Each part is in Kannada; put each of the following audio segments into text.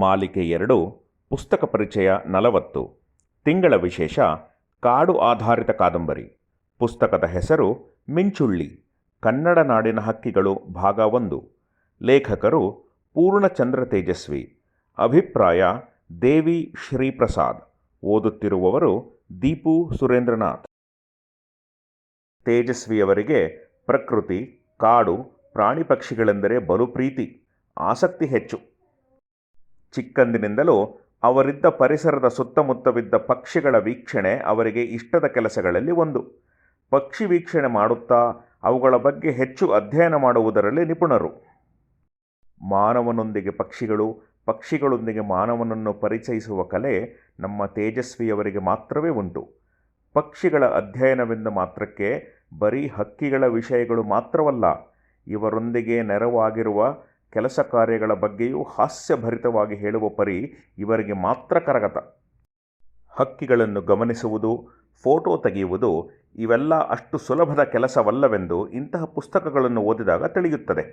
ಮಾಲಿಕೆ 2 ಪುಸ್ತಕ ಪರಿಚಯ 40 ತಿಂಗಳ ವಿಶೇಷ ಕಾಡು ಆಧಾರಿತ ಕಾದಂಬರಿ. ಪುಸ್ತಕದ ಹೆಸರು ಮಿಂಚುಳ್ಳಿ, ಕನ್ನಡ ನಾಡಿನ ಹಕ್ಕಿಗಳು ಭಾಗ 1. ಲೇಖಕರು ಪೂರ್ಣಚಂದ್ರ ತೇಜಸ್ವಿ. ಅಭಿಪ್ರಾಯ ದೇವಿ ಶ್ರೀಪ್ರಸಾದ್. ಓದುತ್ತಿರುವವರು ದೀಪು ಸುರೇಂದ್ರನಾಥ್. ತೇಜಸ್ವಿಯವರಿಗೆ ಪ್ರಕೃತಿ, ಕಾಡು, ಪ್ರಾಣಿ ಪಕ್ಷಿಗಳೆಂದರೆ ಬಲು ಪ್ರೀತಿ, ಆಸಕ್ತಿ ಹೆಚ್ಚು. ಚಿಕ್ಕಂದಿನಿಂದಲೂ ಅವರಿದ್ದ ಪರಿಸರದ ಸುತ್ತಮುತ್ತವಿದ್ದ ಪಕ್ಷಿಗಳ ವೀಕ್ಷಣೆ ಅವರಿಗೆ ಇಷ್ಟದ ಕೆಲಸಗಳಲ್ಲಿ ಒಂದು. ಪಕ್ಷಿ ವೀಕ್ಷಣೆ ಮಾಡುತ್ತಾ ಅವುಗಳ ಬಗ್ಗೆ ಹೆಚ್ಚು ಅಧ್ಯಯನ ಮಾಡುವುದರಲ್ಲಿ ನಿಪುಣರು. ಮಾನವನೊಂದಿಗೆ ಪಕ್ಷಿಗಳು, ಪಕ್ಷಿಗಳೊಂದಿಗೆ ಮಾನವನನ್ನು ಪರಿಚಯಿಸುವ ಕಲೆ ನಮ್ಮ ತೇಜಸ್ವಿಯವರಿಗೆ ಮಾತ್ರವೇ ಉಂಟು. ಪಕ್ಷಿಗಳ ಅಧ್ಯಯನವೆಂದ ಮಾತ್ರಕ್ಕೆ ಬರೀ ಹಕ್ಕಿಗಳ ವಿಷಯಗಳು ಮಾತ್ರವಲ್ಲ, ಇವರೊಂದಿಗೆ ನೆರವಾಗಿರುವ ಕೆಲಸ ಕಾರ್ಯಗಳ ಬಗ್ಗೆಯೂ ಹಾಸ್ಯಭರಿತವಾಗಿ ಹೇಳುವ ಪರಿ ಇವರಿಗೆ ಮಾತ್ರ ಕರಗತ. ಹಕ್ಕಿಗಳನ್ನು ಗಮನಿಸುವುದು, ಫೋಟೋ ತೆಗೆಯುವುದು ಇವೆಲ್ಲ ಅಷ್ಟು ಸುಲಭದ ಕೆಲಸವಲ್ಲವೆಂದು ಇಂತಹ ಪುಸ್ತಕಗಳನ್ನು ಓದಿದಾಗ ತಿಳಿಯುತ್ತದೆ.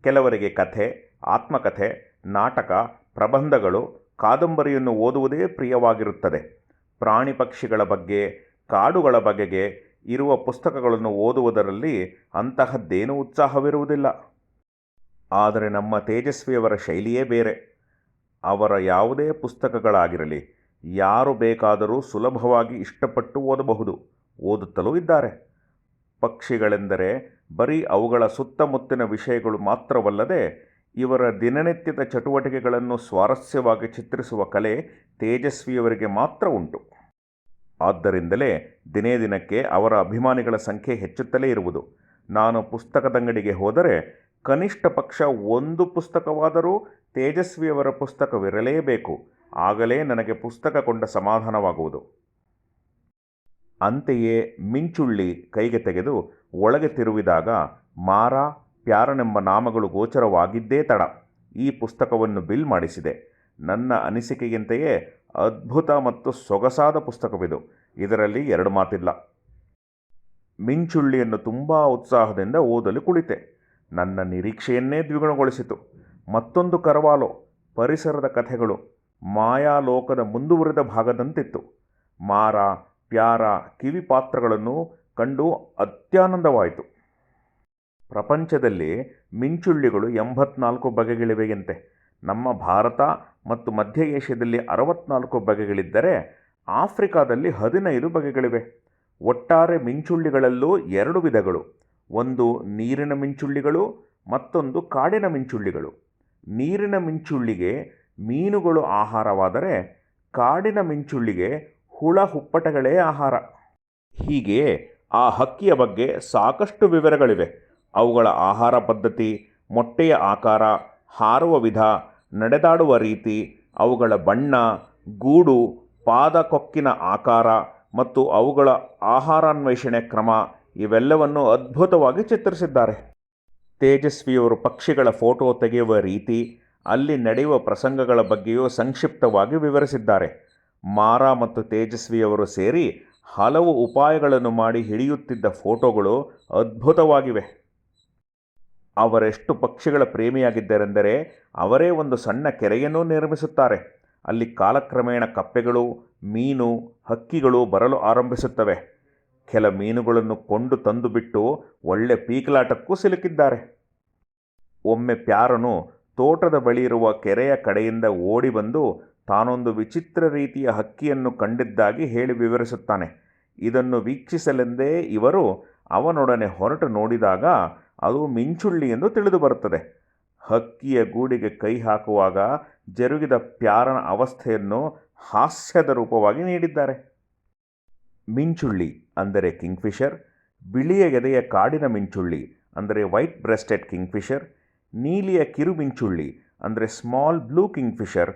ಕೆಲವರಿಗೆ ಕಥೆ, ಆತ್ಮಕಥೆ, ನಾಟಕ, ಪ್ರಬಂಧಗಳು, ಕಾದಂಬರಿಯನ್ನು ಓದುವುದೇ ಪ್ರಿಯವಾಗಿರುತ್ತದೆ. ಪ್ರಾಣಿ ಪಕ್ಷಿಗಳ ಬಗ್ಗೆ, ಕಾಡುಗಳ ಬಗೆಗೆ ಇರುವ ಪುಸ್ತಕಗಳನ್ನು ಓದುವುದರಲ್ಲಿ ಅಂತಹದ್ದೇನೂ ಉತ್ಸಾಹವಿರುವುದಿಲ್ಲ. ಆದರೆ ನಮ್ಮ ತೇಜಸ್ವಿಯವರ ಶೈಲಿಯೇ ಬೇರೆ. ಅವರ ಯಾವುದೇ ಪುಸ್ತಕಗಳಾಗಿರಲಿ ಯಾರು ಬೇಕಾದರೂ ಸುಲಭವಾಗಿ ಇಷ್ಟಪಟ್ಟು ಓದಬಹುದು, ಓದುತ್ತಲೂ ಇದ್ದಾರೆ. ಪಕ್ಷಿಗಳೆಂದರೆ ಬರೀ ಅವುಗಳ ಸುತ್ತಮುತ್ತಿನ ವಿಷಯಗಳು ಮಾತ್ರವಲ್ಲದೆ ಇವರ ದಿನನಿತ್ಯದ ಚಟುವಟಿಕೆಗಳನ್ನು ಸ್ವಾರಸ್ಯವಾಗಿ ಚಿತ್ರಿಸುವ ಕಲೆ ತೇಜಸ್ವಿಯವರಿಗೆ ಮಾತ್ರ ಉಂಟು. ಆದ್ದರಿಂದಲೇ ದಿನೇ ದಿನಕ್ಕೆ ಅವರ ಅಭಿಮಾನಿಗಳ ಸಂಖ್ಯೆ ಹೆಚ್ಚುತ್ತಲೇ ಇರುವುದು. ನಾನು ಪುಸ್ತಕದಂಗಡಿಗೆ ಹೋದರೆ ಕನಿಷ್ಠ ಪಕ್ಷ ಒಂದು ಪುಸ್ತಕವಾದರೂ ತೇಜಸ್ವಿಯವರ ಪುಸ್ತಕವಿರಲೇಬೇಕು. ಆಗಲೇ ನನಗೆ ಪುಸ್ತಕ ಕೊಂಡ ಸಮಾಧಾನವಾಗುವುದು. ಅಂತೆಯೇ ಮಿಂಚುಳ್ಳಿ ಕೈಗೆ ತೆಗೆದು ಒಳಗೆ ತಿರುವಿದಾಗ ಮಾರ, ಪ್ಯಾರನೆಂಬ ನಾಮಗಳು ಗೋಚರವಾಗಿದ್ದೇ ತಡ ಈ ಪುಸ್ತಕವನ್ನು ಬಿಲ್ ಮಾಡಿಸಿದೆ. ನನ್ನ ಅನಿಸಿಕೆಯಂತೆಯೇ ಅದ್ಭುತ ಮತ್ತು ಸೊಗಸಾದ ಪುಸ್ತಕವಿದು, ಇದರಲ್ಲಿ ಎರಡು ಮಾತಿಲ್ಲ. ಮಿಂಚುಳ್ಳಿಯನ್ನು ತುಂಬ ಉತ್ಸಾಹದಿಂದ ಓದಲು ಕುಳಿತೆ. ನನ್ನ ನಿರೀಕ್ಷೆಯನ್ನೇ ದ್ವಿಗುಣಗೊಳಿಸಿತು. ಮತ್ತೊಂದು ಕರವಾಲೋ, ಪರಿಸರದ ಕಥೆಗಳು, ಮಾಯಾಲೋಕದ ಮುಂದುವರಿದ ಭಾಗದಂತಿತ್ತು. ಮಾರ, ಪ್ಯಾರ, ಕಿವಿ ಪಾತ್ರಗಳನ್ನು ಕಂಡು ಅತ್ಯಾನಂದವಾಯಿತು. ಪ್ರಪಂಚದಲ್ಲಿ ಮಿಂಚುಳ್ಳಿಗಳು 84 ಬಗೆಗಳಿವೆಯಂತೆ. ನಮ್ಮ ಭಾರತ ಮತ್ತು ಮಧ್ಯ ಏಷ್ಯಾದಲ್ಲಿ 64 ಬಗೆಗಳಿದ್ದರೆ ಆಫ್ರಿಕಾದಲ್ಲಿ 15 ಬಗೆಗಳಿವೆ. ಒಟ್ಟಾರೆ ಮಿಂಚುಳ್ಳಿಗಳಲ್ಲೂ 2 ವಿಧಗಳು. ಒಂದು ನೀರಿನ ಮಿಂಚುಳ್ಳಿಗಳು, ಮತ್ತೊಂದು ಕಾಡಿನ ಮಿಂಚುಳ್ಳಿಗಳು. ನೀರಿನ ಮಿಂಚುಳ್ಳಿಗೆ ಮೀನುಗಳು ಆಹಾರವಾದರೆ ಕಾಡಿನ ಮಿಂಚುಳ್ಳಿಗೆ ಹುಳ ಹುಪ್ಪಟಗಳೇ ಆಹಾರ. ಹೀಗೆ ಆ ಹಕ್ಕಿಯ ಬಗ್ಗೆ ಸಾಕಷ್ಟು ವಿವರಗಳಿವೆ. ಅವುಗಳ ಆಹಾರ ಪದ್ಧತಿ, ಮೊಟ್ಟೆಯ ಆಕಾರ, ಹಾರುವ ವಿಧ, ನಡೆದಾಡುವ ರೀತಿ, ಅವುಗಳ ಬಣ್ಣ, ಗೂಡು, ಪಾದ, ಕೊಕ್ಕಿನ ಆಕಾರ ಮತ್ತು ಅವುಗಳ ಆಹಾರಾನ್ವೇಷಣೆ ಕ್ರಮ ಇವೆಲ್ಲವನ್ನು ಅದ್ಭುತವಾಗಿ ಚಿತ್ರಿಸಿದ್ದಾರೆ. ತೇಜಸ್ವಿಯವರು ಪಕ್ಷಿಗಳ ಫೋಟೋ ತೆಗೆಯುವ ರೀತಿ, ಅಲ್ಲಿ ನಡೆಯುವ ಪ್ರಸಂಗಗಳ ಬಗ್ಗೆಯೂ ಸಂಕ್ಷಿಪ್ತವಾಗಿ ವಿವರಿಸಿದ್ದಾರೆ. ಮಾರ ಮತ್ತು ತೇಜಸ್ವಿಯವರು ಸೇರಿ ಹಲವು ಉಪಾಯಗಳನ್ನು ಮಾಡಿ ಹಿಡಿಯುತ್ತಿದ್ದ ಫೋಟೋಗಳು ಅದ್ಭುತವಾಗಿವೆ. ಅವರೆಷ್ಟು ಪಕ್ಷಿಗಳ ಪ್ರೇಮಿಯಾಗಿದ್ದರೆಂದರೆ ಅವರೇ ಒಂದು ಸಣ್ಣ ಕೆರೆಯನ್ನೂ ನಿರ್ಮಿಸುತ್ತಾರೆ. ಅಲ್ಲಿ ಕಾಲಕ್ರಮೇಣ ಕಪ್ಪೆಗಳು, ಮೀನು, ಹಕ್ಕಿಗಳು ಬರಲು ಆರಂಭಿಸುತ್ತವೆ. ಕೆಲ ಮೀನುಗಳನ್ನು ಕೊಂಡು ತಂದು ಬಿಟ್ಟು ಒಳ್ಳೆ ಪೀಕಲಾಟಕ್ಕೂ ಸಿಲುಕಿದ್ದಾರೆ. ಒಮ್ಮೆ ಪ್ಯಾರನು ತೋಟದ ಬಳಿ ಇರುವ ಕೆರೆಯ ಕಡೆಯಿಂದ ಓಡಿ ಬಂದು ತಾನೊಂದು ವಿಚಿತ್ರ ರೀತಿಯ ಹಕ್ಕಿಯನ್ನು ಕಂಡಿದ್ದಾಗಿ ಹೇಳಿ ವಿವರಿಸುತ್ತಾನೆ. ಇದನ್ನು ವೀಕ್ಷಿಸಲೆಂದೇ ಇವರು ಅವನೊಡನೆ ಹೊರಟು ನೋಡಿದಾಗ ಅದು ಮಿಂಚುಳ್ಳಿ ಎಂದು ತಿಳಿದು ಬರುತ್ತದೆ. ಹಕ್ಕಿಯ ಗೂಡಿಗೆ ಕೈ ಹಾಕುವಾಗ ಜರುಗಿದ ಪ್ಯಾರನ ಅವಸ್ಥೆಯನ್ನು ಹಾಸ್ಯದ ರೂಪವಾಗಿ ನೀಡಿದ್ದಾರೆ. ಮಿಂಚುಳ್ಳಿ ಅಂದರೆ ಕಿಂಗ್ಫಿಷರ್, ಬಿಳಿಯ ಎದೆಯ ಕಾಡಿನ ಮಿಂಚುಳ್ಳಿ ಅಂದರೆ ವೈಟ್ ಬ್ರೆಸ್ಟೆಡ್ ಕಿಂಗ್ಫಿಷರ್, ನೀಲಿಯ ಕಿರು ಮಿಂಚುಳ್ಳಿ ಅಂದರೆ ಸ್ಮಾಲ್ ಬ್ಲೂ ಕಿಂಗ್ಫಿಷರ್,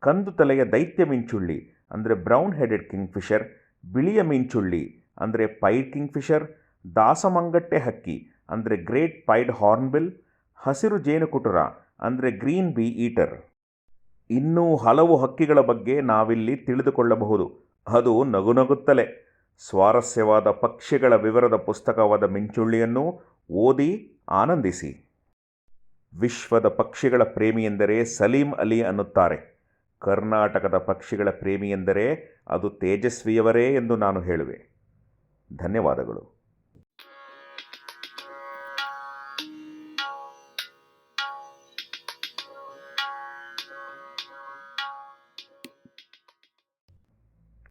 ಕಂದು ತಲೆಯ ದೈತ್ಯ ಮಿಂಚುಳ್ಳಿ ಅಂದರೆ ಬ್ರೌನ್ ಹೆಡೆಡ್ ಕಿಂಗ್ಫಿಷರ್, ಬಿಳಿಯ ಮಿಂಚುಳ್ಳಿ ಅಂದರೆ ಪೈಡ್ ಕಿಂಗ್ಫಿಷರ್, ದಾಸಮಂಗಟ್ಟೆ ಹಕ್ಕಿ ಅಂದರೆ ಗ್ರೇಟ್ ಪೈಡ್ ಹಾರ್ನ್ಬಿಲ್, ಹಸಿರು ಜೇನುಕುಟುರ ಅಂದರೆ ಗ್ರೀನ್ ಬೀ ಈಟರ್. ಇನ್ನೂ ಹಲವು ಹಕ್ಕಿಗಳ ಬಗ್ಗೆ ನಾವಿಲ್ಲಿ ತಿಳಿದುಕೊಳ್ಳಬಹುದು. ಅದು ನಗುನಗುತ್ತಲೇ. ಸ್ವಾರಸ್ಯವಾದ ಪಕ್ಷಿಗಳ ವಿವರದ ಪುಸ್ತಕವಾದ ಮಿಂಚುಳ್ಳಿಯನ್ನು ಓದಿ ಆನಂದಿಸಿ. ವಿಶ್ವದ ಪಕ್ಷಿಗಳ ಪ್ರೇಮಿ ಎಂದರೆ ಸಲೀಂ ಅಲಿ ಅನ್ನುತ್ತಾರೆ. ಕರ್ನಾಟಕದ ಪಕ್ಷಿಗಳ ಪ್ರೇಮಿ ಎಂದರೆ ಅದು ತೇಜಸ್ವಿಯವರೇ ಎಂದು ನಾನು ಹೇಳುವೆ. ಧನ್ಯವಾದಗಳು.